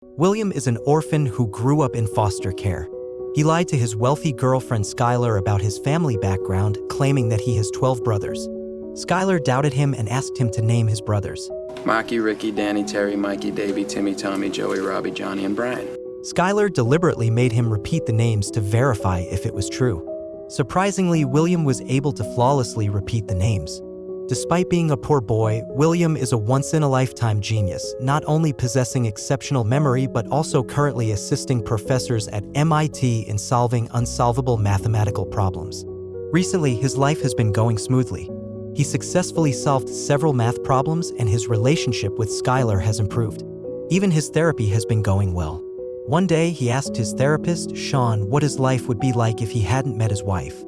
William is an orphan who grew up in foster care. He lied to his wealthy girlfriend Skylar about his family background, claiming that he has 12 brothers. Skylar doubted him and asked him to name his brothers. Marky, Ricky, Danny, Terry, Mikey, Davey, Timmy, Tommy, Joey, Robbie, Johnny, and Brian. Skylar deliberately made him repeat the names to verify if it was true. Surprisingly, William was able to flawlessly repeat the names. Despite being a poor boy, William is a once-in-a-lifetime genius, not only possessing exceptional memory but also currently assisting professors at MIT in solving unsolvable mathematical problems. Recently, his life has been going smoothly. He successfully solved several math problems and his relationship with Skylar has improved. Even his therapy has been going well. One day, he asked his therapist, Sean, what his life would be like if he hadn't met his wife.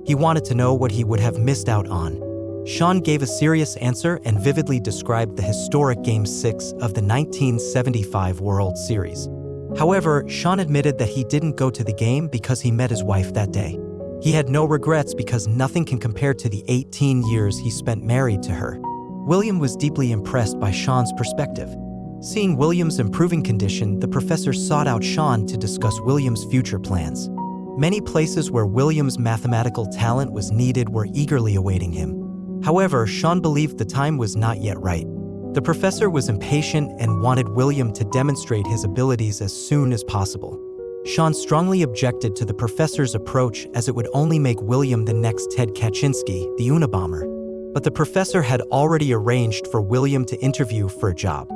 He wanted to know what he would have missed out on. Sean gave a serious answer and vividly described the historic Game 6 of the 1975 World Series. However, Sean admitted that he didn't go to the game because he met his wife that day. He had no regrets because nothing can compare to the 18 years he spent married to her. William was deeply impressed by Sean's perspective. Seeing William's improving condition, the professor sought out Sean to discuss William's future plans. Many places where William's mathematical talent was needed were eagerly awaiting him. However, Sean believed the time was not yet right. The professor was impatient and wanted William to demonstrate his abilities as soon as possible. Sean strongly objected to the professor's approach as it would only make William the next Ted Kaczynski, the Unabomber. But the professor had already arranged for William to interview for a job.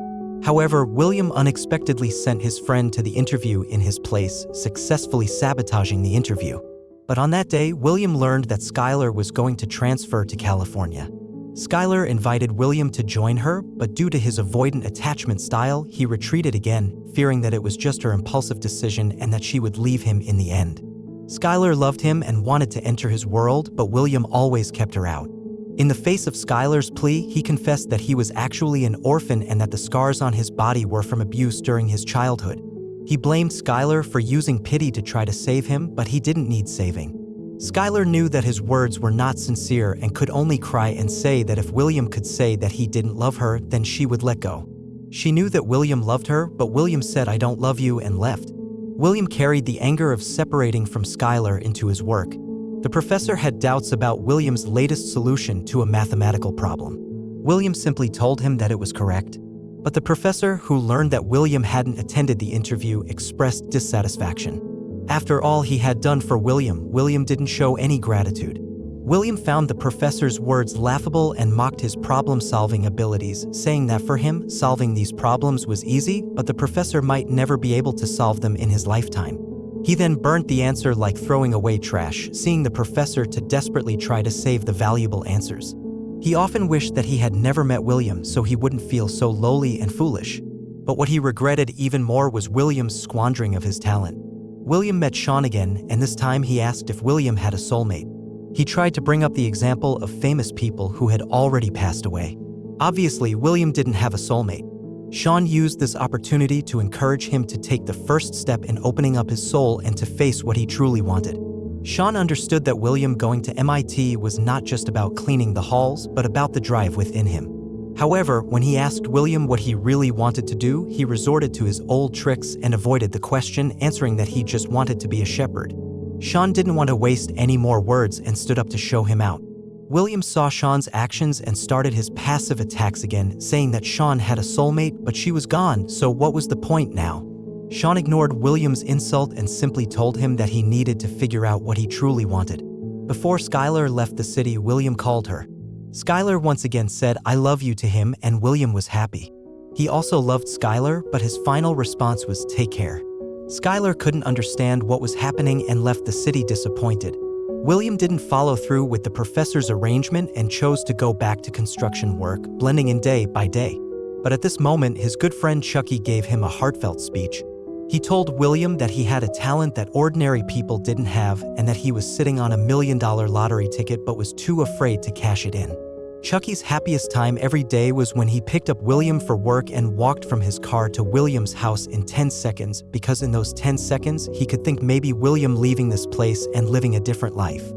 However, William unexpectedly sent his friend to the interview in his place, successfully sabotaging the interview. But on that day, William learned that Skylar was going to transfer to California. Skylar invited William to join her, but due to his avoidant attachment style, he retreated again, fearing that it was just her impulsive decision and that she would leave him in the end. Skylar loved him and wanted to enter his world, but William always kept her out. In the face of Skylar's plea, he confessed that he was actually an orphan and that the scars on his body were from abuse during his childhood. He blamed Skylar for using pity to try to save him, but he didn't need saving. Skylar knew that his words were not sincere and could only cry and say that if William could say that he didn't love her, then she would let go. She knew that William loved her, but William said, "I don't love you," and left. William carried the anger of separating from Skylar into his work. The professor had doubts about William's latest solution to a mathematical problem. William simply told him that it was correct. But the professor, who learned that William hadn't attended the interview, expressed dissatisfaction. After all he had done for William, William didn't show any gratitude. William found the professor's words laughable and mocked his problem-solving abilities, saying that for him, solving these problems was easy, but the professor might never be able to solve them in his lifetime. He then burnt the answer like throwing away trash, seeing the professor to desperately try to save the valuable answers. He often wished that he had never met William so he wouldn't feel so lowly and foolish. But what he regretted even more was William's squandering of his talent. William met Sean again, and this time he asked if William had a soulmate. He tried to bring up the example of famous people who had already passed away. Obviously, William didn't have a soulmate. Sean used this opportunity to encourage him to take the first step in opening up his soul and to face what he truly wanted. Sean understood that William going to MIT was not just about cleaning the halls, but about the drive within him. However, when he asked William what he really wanted to do, he resorted to his old tricks and avoided the question, answering that he just wanted to be a shepherd. Sean didn't want to waste any more words and stood up to show him out. William saw Sean's actions and started his passive attacks again, saying that Sean had a soulmate, but she was gone, so what was the point now? Sean ignored William's insult and simply told him that he needed to figure out what he truly wanted. Before Skylar left the city, William called her. Skylar once again said, "I love you" to him, and William was happy. He also loved Skylar, but his final response was, "Take care." Skylar couldn't understand what was happening and left the city disappointed. William didn't follow through with the professor's arrangement and chose to go back to construction work, blending in day by day. But at this moment, his good friend Chucky gave him a heartfelt speech. He told William that he had a talent that ordinary people didn't have and that he was sitting on $1 million lottery ticket but was too afraid to cash it in. Chucky's happiest time every day was when he picked up William for work and walked from his car to William's house in 10 seconds, because in those 10 seconds, he could think maybe William leaving this place and living a different life.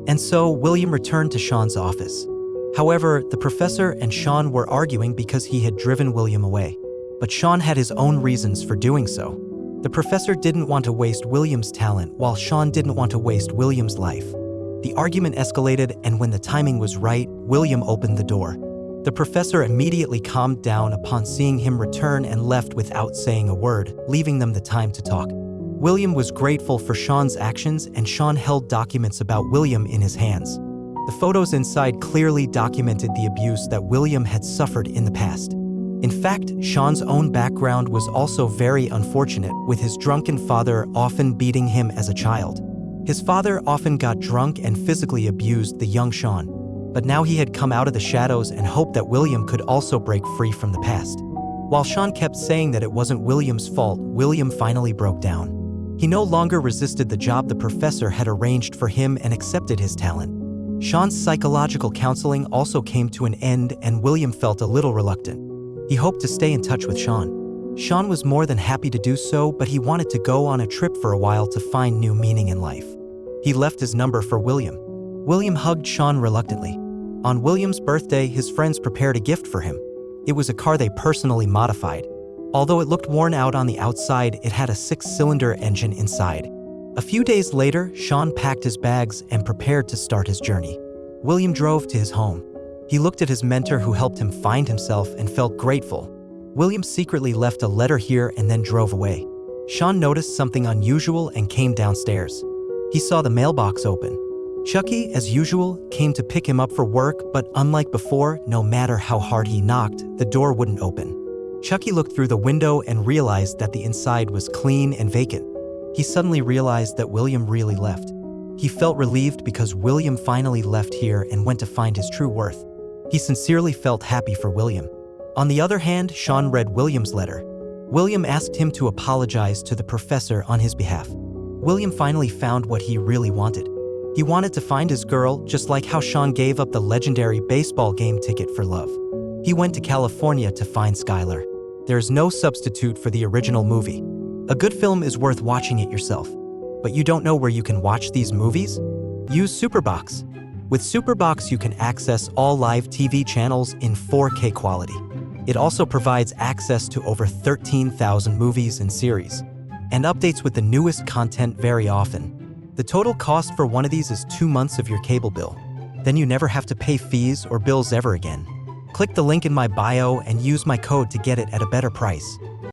And so, William returned to Sean's office. However, the professor and Sean were arguing because he had driven William away. but Sean had his own reasons for doing so. The professor didn't want to waste William's talent, while Sean didn't want to waste William's life. The argument escalated, and when the timing was right, William opened the door. The professor immediately calmed down upon seeing him return and left without saying a word, leaving them the time to talk. William was grateful for Sean's actions, and Sean held documents about William in his hands. The photos inside clearly documented the abuse that William had suffered in the past. In fact, Sean's own background was also very unfortunate, with his drunken father often beating him as a child. His father often got drunk and physically abused the young Sean, but now he had come out of the shadows and hoped that William could also break free from the past. While Sean kept saying that it wasn't William's fault, William finally broke down. He no longer resisted the job the professor had arranged for him and accepted his talent. Sean's psychological counseling also came to an end, and William felt a little reluctant. He hoped to stay in touch with Sean. Sean was more than happy to do so, but he wanted to go on a trip for a while to find new meaning in life. He left his number for William. William hugged Sean reluctantly. On William's birthday, his friends prepared a gift for him. It was a car they personally modified. Although it looked worn out on the outside, it had a 6-cylinder engine inside. A few days later, Sean packed his bags and prepared to start his journey. William drove to his home. He looked at his mentor who helped him find himself and felt grateful. William secretly left a letter here and then drove away. Sean noticed something unusual and came downstairs. He saw the mailbox open. Chucky, as usual, came to pick him up for work, but unlike before, no matter how hard he knocked, the door wouldn't open. Chucky looked through the window and realized that the inside was clean and vacant. He suddenly realized that William really left. He felt relieved because William finally left here and went to find his true worth. He sincerely felt happy for William. On the other hand, Sean read William's letter. William asked him to apologize to the professor on his behalf. William finally found what he really wanted. He wanted to find his girl, just like how Sean gave up the legendary baseball game ticket for love. He went to California to find Skylar. There is no substitute for the original movie. A good film is worth watching it yourself. But you don't know where you can watch these movies? Use Superbox. With Superbox, you can access all live TV channels in 4K quality. It also provides access to over 13,000 movies and series, and updates with the newest content very often. The total cost for one of these is 2 months of your cable bill. Then you never have to pay fees or bills ever again. Click the link in my bio and use my code to get it at a better price.